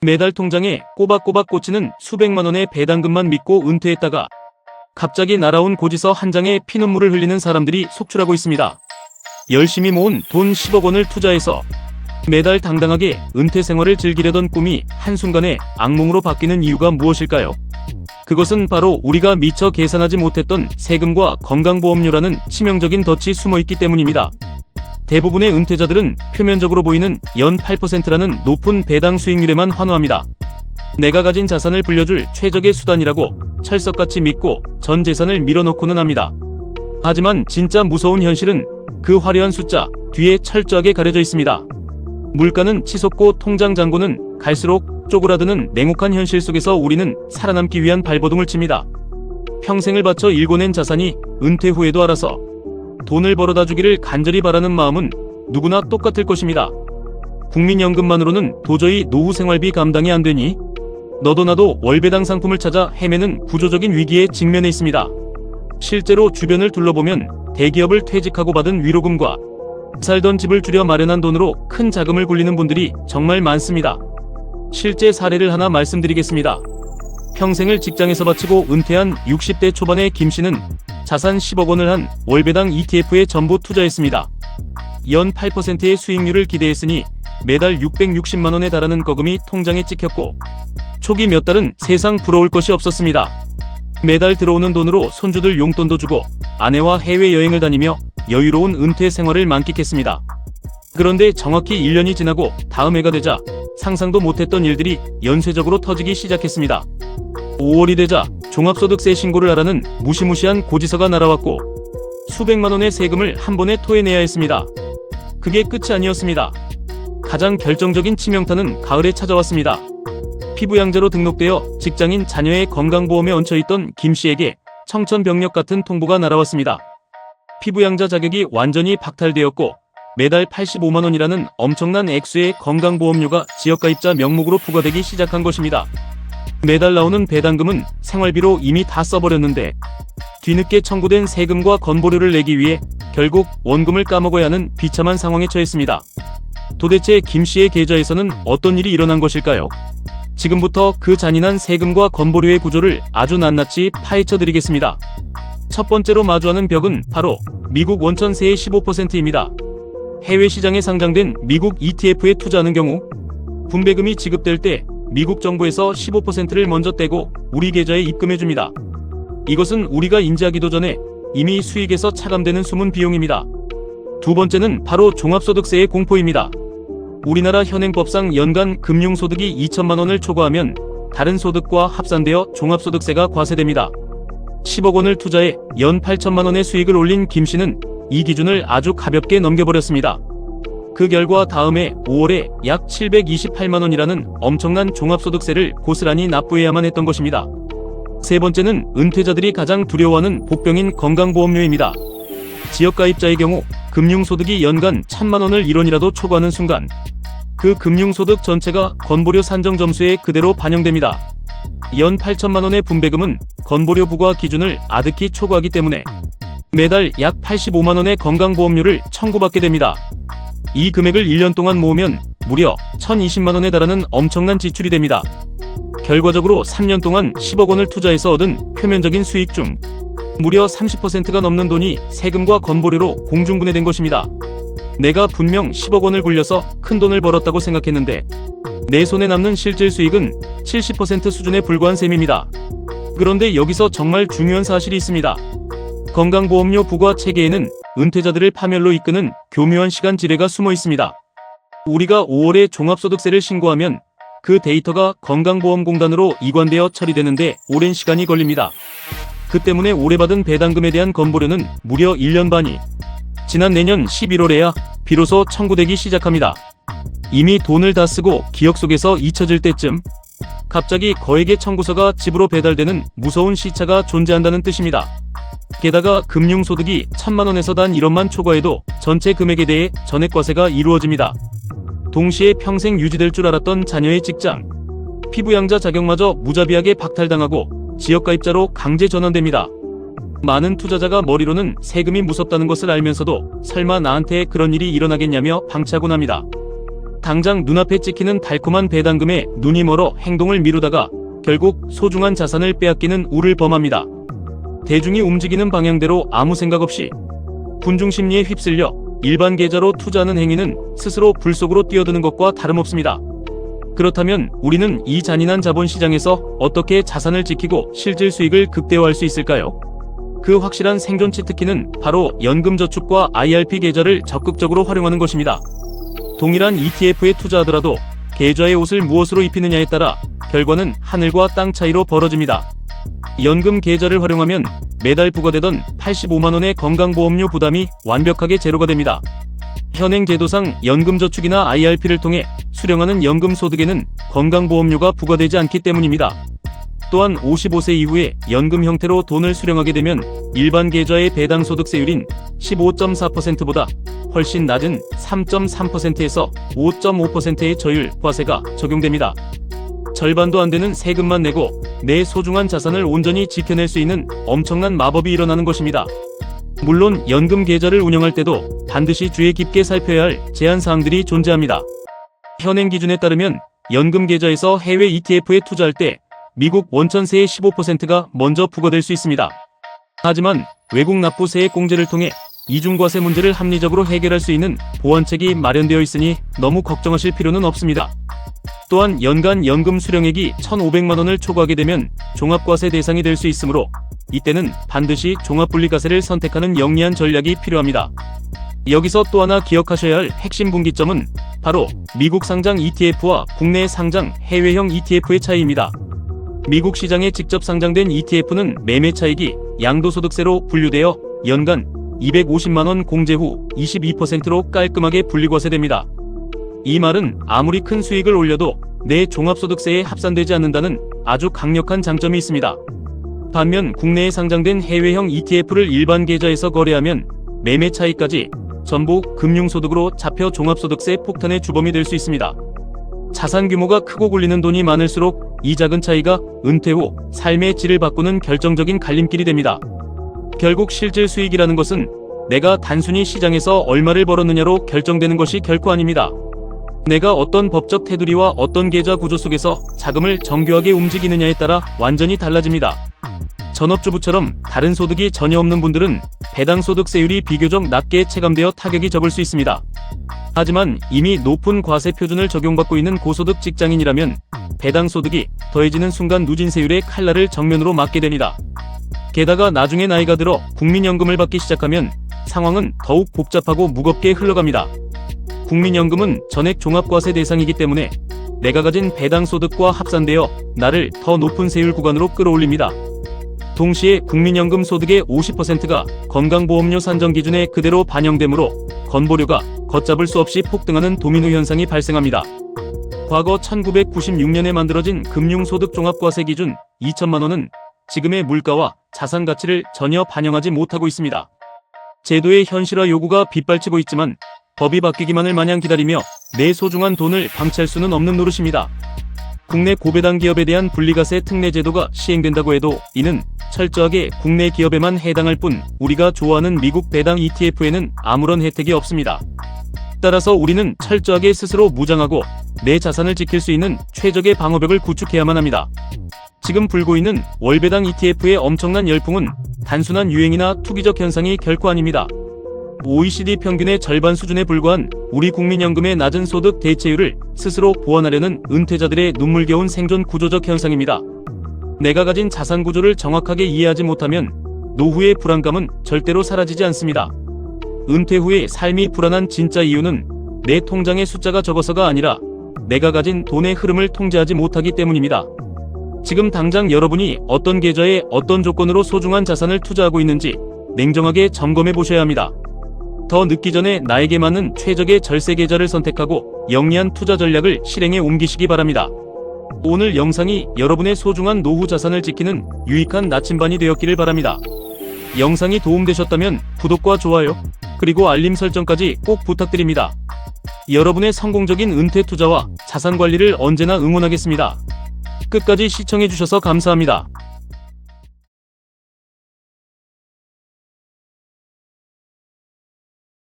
매달 통장에 꼬박꼬박 꽂히는 수백만 원의 배당금만 믿고 은퇴했다가 갑자기 날아온 고지서 한 장에 피눈물을 흘리는 사람들이 속출하고 있습니다. 열심히 모은 돈 10억 원을 투자해서 매달 당당하게 은퇴 생활을 즐기려던 꿈이 한순간에 악몽으로 바뀌는 이유가 무엇일까요? 그것은 바로 우리가 미처 계산하지 못했던 세금과 건강보험료라는 치명적인 덫이 숨어있기 때문입니다. 대부분의 은퇴자들은 표면적으로 보이는 연 8%라는 높은 배당 수익률에만 환호합니다. 내가 가진 자산을 불려줄 최적의 수단이라고 철석같이 믿고 전 재산을 밀어넣고는 합니다. 하지만 진짜 무서운 현실은 그 화려한 숫자 뒤에 철저하게 가려져 있습니다. 물가는 치솟고 통장 잔고는 갈수록 쪼그라드는 냉혹한 현실 속에서 우리는 살아남기 위한 발버둥을 칩니다. 평생을 바쳐 일궈낸 자산이 은퇴 후에도 알아서 돈을 벌어다 주기를 간절히 바라는 마음은 누구나 똑같을 것입니다. 국민연금만으로는 도저히 노후 생활비 감당이 안 되니 너도 나도 월배당 상품을 찾아 헤매는 구조적인 위기에 직면해 있습니다. 실제로 주변을 둘러보면 대기업을 퇴직하고 받은 위로금과 살던 집을 줄여 마련한 돈으로 큰 자금을 굴리는 분들이 정말 많습니다. 실제 사례를 하나 말씀드리겠습니다. 평생을 직장에서 바치고 은퇴한 60대 초반의 김 씨는 자산 10억 원을 한 월배당 ETF에 전부 투자했습니다. 연 8%의 수익률을 기대했으니 매달 660만 원에 달하는 거금이 통장에 찍혔고 초기 몇 달은 세상 부러울 것이 없었습니다. 매달 들어오는 돈으로 손주들 용돈도 주고 아내와 해외여행을 다니며 여유로운 은퇴 생활을 만끽했습니다. 그런데 정확히 1년이 지나고 다음 해가 되자 상상도 못했던 일들이 연쇄적으로 터지기 시작했습니다. 5월이 되자 종합소득세 신고를 하라는 무시무시한 고지서가 날아왔고 수백만 원의 세금을 한 번에 토해내야 했습니다. 그게 끝이 아니었습니다. 가장 결정적인 치명타는 가을에 찾아왔습니다. 피부양자로 등록되어 직장인 자녀의 건강보험에 얹혀있던 김 씨에게 청천벽력 같은 통보가 날아왔습니다. 피부양자 자격이 완전히 박탈되었고 매달 85만 원이라는 엄청난 액수의 건강보험료가 지역가입자 명목으로 부과되기 시작한 것입니다. 매달 나오는 배당금은 생활비로 이미 다 써버렸는데 뒤늦게 청구된 세금과 건보료를 내기 위해 결국 원금을 까먹어야 하는 비참한 상황에 처했습니다. 도대체 김 씨의 계좌에서는 어떤 일이 일어난 것일까요? 지금부터 그 잔인한 세금과 건보료의 구조를 아주 낱낱이 파헤쳐 드리겠습니다. 첫 번째로 마주하는 벽은 바로 미국 원천세의 15%입니다. 해외 시장에 상장된 미국 ETF에 투자하는 경우 분배금이 지급될 때 미국 정부에서 15%를 먼저 떼고 우리 계좌에 입금해줍니다. 이것은 우리가 인지하기도 전에 이미 수익에서 차감되는 숨은 비용입니다. 두 번째는 바로 종합소득세의 공포입니다. 우리나라 현행법상 연간 금융소득이 2천만 원을 초과하면 다른 소득과 합산되어 종합소득세가 과세됩니다. 10억 원을 투자해 연 8천만 원의 수익을 올린 김 씨는 이 기준을 아주 가볍게 넘겨버렸습니다. 그 결과 다음해 5월에 약 728만 원이라는 엄청난 종합소득세를 고스란히 납부해야만 했던 것입니다. 세 번째는 은퇴자들이 가장 두려워하는 복병인 건강보험료입니다. 지역가입자의 경우 금융소득이 연간 1,000만 원을 1원이라도 초과하는 순간 그 금융소득 전체가 건보료 산정 점수에 그대로 반영됩니다. 연 8천만 원의 분배금은 건보료 부과 기준을 아득히 초과하기 때문에 매달 약 85만 원의 건강보험료를 청구받게 됩니다. 이 금액을 1년 동안 모으면 무려 1,020만 원에 달하는 엄청난 지출이 됩니다. 결과적으로 3년 동안 10억 원을 투자해서 얻은 표면적인 수익 중 무려 30%가 넘는 돈이 세금과 건보료로 공중분해된 것입니다. 내가 분명 10억 원을 굴려서 큰 돈을 벌었다고 생각했는데 내 손에 남는 실질 수익은 70% 수준에 불과한 셈입니다. 그런데 여기서 정말 중요한 사실이 있습니다. 건강보험료 부과 체계에는 은퇴자들을 파멸로 이끄는 교묘한 시간 지뢰가 숨어 있습니다. 우리가 5월에 종합소득세를 신고하면 그 데이터가 건강보험공단으로 이관되어 처리되는데 오랜 시간이 걸립니다. 그 때문에 올해 받은 배당금에 대한 건보료는 무려 1년 반이 지난 내년 11월에야 비로소 청구되기 시작합니다. 이미 돈을 다 쓰고 기억 속에서 잊혀질 때쯤 갑자기 거액의 청구서가 집으로 배달되는 무서운 시차가 존재한다는 뜻입니다. 게다가 금융소득이 1,000만 원에서 단 1원만 초과해도 전체 금액에 대해 전액과세가 이루어집니다. 동시에 평생 유지될 줄 알았던 자녀의 직장, 피부양자 자격마저 무자비하게 박탈당하고 지역가입자로 강제 전환됩니다. 많은 투자자가 머리로는 세금이 무섭다는 것을 알면서도 설마 나한테 그런 일이 일어나겠냐며 방치하곤 합니다. 당장 눈앞에 찍히는 달콤한 배당금에 눈이 멀어 행동을 미루다가 결국 소중한 자산을 빼앗기는 우를 범합니다. 대중이 움직이는 방향대로 아무 생각 없이 군중 심리에 휩쓸려 일반 계좌로 투자하는 행위는 스스로 불 속으로 뛰어드는 것과 다름없습니다. 그렇다면 우리는 이 잔인한 자본시장에서 어떻게 자산을 지키고 실질 수익을 극대화할 수 있을까요? 그 확실한 생존 치트키는 바로 연금저축과 IRP 계좌를 적극적으로 활용하는 것입니다. 동일한 ETF에 투자하더라도 계좌의 옷을 무엇으로 입히느냐에 따라 결과는 하늘과 땅 차이로 벌어집니다. 연금 계좌를 활용하면 매달 부과되던 85만원의 건강보험료 부담이 완벽하게 제로가 됩니다. 현행 제도상 연금저축이나 IRP를 통해 수령하는 연금소득에는 건강보험료가 부과되지 않기 때문입니다. 또한 55세 이후에 연금 형태로 돈을 수령하게 되면 일반 계좌의 배당소득세율인 15.4%보다 훨씬 낮은 3.3%에서 5.5%의 저율 과세가 적용됩니다. 절반도 안 되는 세금만 내고 내 소중한 자산을 온전히 지켜낼 수 있는 엄청난 마법이 일어나는 것입니다. 물론 연금 계좌를 운영할 때도 반드시 주의 깊게 살펴야 할 제한사항들이 존재합니다. 현행 기준에 따르면 연금 계좌에서 해외 ETF에 투자할 때 미국 원천세의 15%가 먼저 부과될 수 있습니다. 하지만 외국 납부 세액공제를 통해 이중과세 문제를 합리적으로 해결할 수 있는 보완책이 마련되어 있으니 너무 걱정하실 필요는 없습니다. 또한 연간 연금 수령액이 1,500만원을 초과하게 되면 종합과세 대상이 될 수 있으므로 이때는 반드시 종합분리과세를 선택하는 영리한 전략이 필요합니다. 여기서 또 하나 기억하셔야 할 핵심 분기점은 바로 미국 상장 ETF와 국내 상장 해외형 ETF의 차이입니다. 미국 시장에 직접 상장된 ETF는 매매 차익이 양도소득세로 분류되어 연간 250만원 공제 후 22%로 깔끔하게 분리과세됩니다. 이 말은 아무리 큰 수익을 올려도 내 종합소득세에 합산되지 않는다는 아주 강력한 장점이 있습니다. 반면 국내에 상장된 해외형 ETF를 일반 계좌에서 거래하면 매매 차익까지 전부 금융소득으로 잡혀 종합소득세 폭탄의 주범이 될 수 있습니다. 자산 규모가 크고 굴리는 돈이 많을수록 이 작은 차이가 은퇴 후 삶의 질을 바꾸는 결정적인 갈림길이 됩니다. 결국 실질 수익이라는 것은 내가 단순히 시장에서 얼마를 벌었느냐로 결정되는 것이 결코 아닙니다. 내가 어떤 법적 테두리와 어떤 계좌 구조 속에서 자금을 정교하게 움직이느냐에 따라 완전히 달라집니다. 전업주부처럼 다른 소득이 전혀 없는 분들은 배당소득세율이 비교적 낮게 체감되어 타격이 적을 수 있습니다. 하지만 이미 높은 과세 표준을 적용받고 있는 고소득 직장인이라면 배당소득이 더해지는 순간 누진세율의 칼날을 정면으로 맞게 됩니다. 게다가 나중에 나이가 들어 국민연금을 받기 시작하면 상황은 더욱 복잡하고 무겁게 흘러갑니다. 국민연금은 전액 종합과세 대상이기 때문에 내가 가진 배당소득과 합산되어 나를 더 높은 세율 구간으로 끌어올립니다. 동시에 국민연금 소득의 50%가 건강보험료 산정 기준에 그대로 반영되므로 건보료가 걷잡을 수 없이 폭등하는 도미노 현상이 발생합니다. 과거 1996년에 만들어진 금융소득 종합과세 기준 2천만원은 지금의 물가와 자산 가치를 전혀 반영하지 못하고 있습니다. 제도의 현실화 요구가 빗발치고 있지만 법이 바뀌기만을 마냥 기다리며 내 소중한 돈을 방치할 수는 없는 노릇입니다. 국내 고배당 기업에 대한 분리과세 특례 제도가 시행된다고 해도 이는 철저하게 국내 기업에만 해당할 뿐 우리가 좋아하는 미국 배당 ETF에는 아무런 혜택이 없습니다. 따라서 우리는 철저하게 스스로 무장하고 내 자산을 지킬 수 있는 최적의 방어벽을 구축해야만 합니다. 지금 불고 있는 월배당 ETF의 엄청난 열풍은 단순한 유행이나 투기적 현상이 결코 아닙니다. OECD 평균의 절반 수준에 불과한 우리 국민연금의 낮은 소득 대체율을 스스로 보완하려는 은퇴자들의 눈물겨운 생존 구조적 현상입니다. 내가 가진 자산 구조를 정확하게 이해하지 못하면 노후의 불안감은 절대로 사라지지 않습니다. 은퇴 후의 삶이 불안한 진짜 이유는 내 통장의 숫자가 적어서가 아니라 내가 가진 돈의 흐름을 통제하지 못하기 때문입니다. 지금 당장 여러분이 어떤 계좌에 어떤 조건으로 소중한 자산을 투자하고 있는지 냉정하게 점검해 보셔야 합니다. 더 늦기 전에 나에게 맞는 최적의 절세 계좌를 선택하고 영리한 투자 전략을 실행에 옮기시기 바랍니다. 오늘 영상이 여러분의 소중한 노후 자산을 지키는 유익한 나침반이 되었기를 바랍니다. 영상이 도움되셨다면 구독과 좋아요, 그리고 알림 설정까지 꼭 부탁드립니다. 여러분의 성공적인 은퇴 투자와 자산 관리를 언제나 응원하겠습니다. 끝까지 시청해주셔서 감사합니다.